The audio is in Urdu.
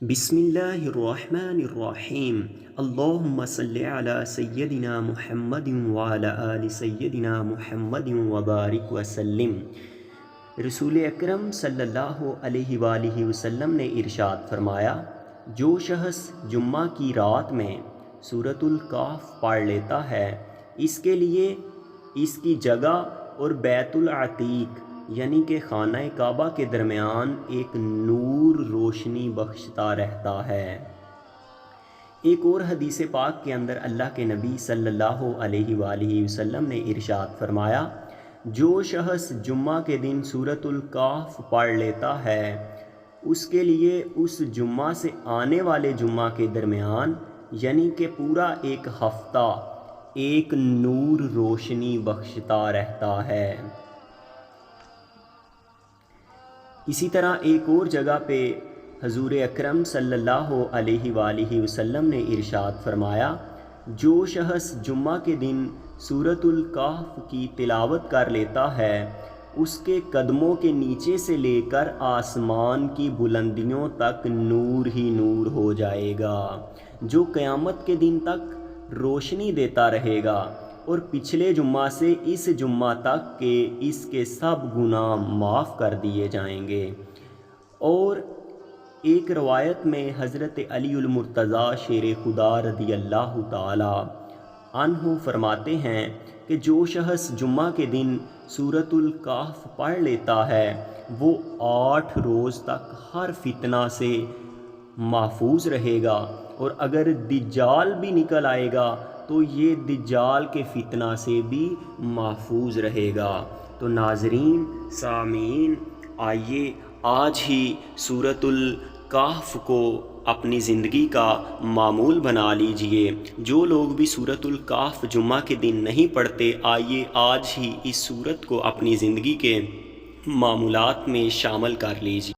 بسم اللہ الرحمن الرحیم اللہم صلی علی سیدنا محمد وعلی آل سیدنا محمد وبارک وسلم۔ رسول اکرم صلی اللہ علیہ وآلہ وسلم نے ارشاد فرمایا، جو شخص جمعہ کی رات میں سورۃ الکہف پڑھ لیتا ہے، اس کے لیے اس کی جگہ اور بیت العتیق یعنی کہ خانہ کعبہ کے درمیان ایک نور روشنی بخشتا رہتا ہے۔ ایک اور حدیث پاک کے اندر اللہ کے نبی صلی اللہ علیہ وآلہ وسلم نے ارشاد فرمایا، جو شخص جمعہ کے دن سورۃ الکہف پڑھ لیتا ہے، اس کے لیے اس جمعہ سے آنے والے جمعہ کے درمیان یعنی کہ پورا ایک ہفتہ ایک نور روشنی بخشتا رہتا ہے۔ اسی طرح ایک اور جگہ پہ حضور اکرم صلی اللہ علیہ وآلہ وسلم نے ارشاد فرمایا، جو شخص جمعہ کے دن سورۃ الکہف کی تلاوت کر لیتا ہے، اس کے قدموں کے نیچے سے لے کر آسمان کی بلندیوں تک نور ہی نور ہو جائے گا، جو قیامت کے دن تک روشنی دیتا رہے گا، اور پچھلے جمعہ سے اس جمعہ تک کہ اس کے سب گناہ معاف کر دیے جائیں گے۔ اور ایک روایت میں حضرت علی المرتضیٰ شیر خدا رضی اللہ تعالی عنہ فرماتے ہیں کہ جو شخص جمعہ کے دن سورۃ الکہف پڑھ لیتا ہے، وہ 8 روز تک ہر فتنہ سے محفوظ رہے گا، اور اگر دجال بھی نکل آئے گا تو یہ دجال کے فتنہ سے بھی محفوظ رہے گا۔ تو ناظرین، سامعین، آئیے آج ہی سورۃ الکہف کو اپنی زندگی کا معمول بنا لیجئے۔ جو لوگ بھی سورۃ الکہف جمعہ کے دن نہیں پڑھتے، آئیے آج ہی اس سورت کو اپنی زندگی کے معمولات میں شامل کر لیجئے۔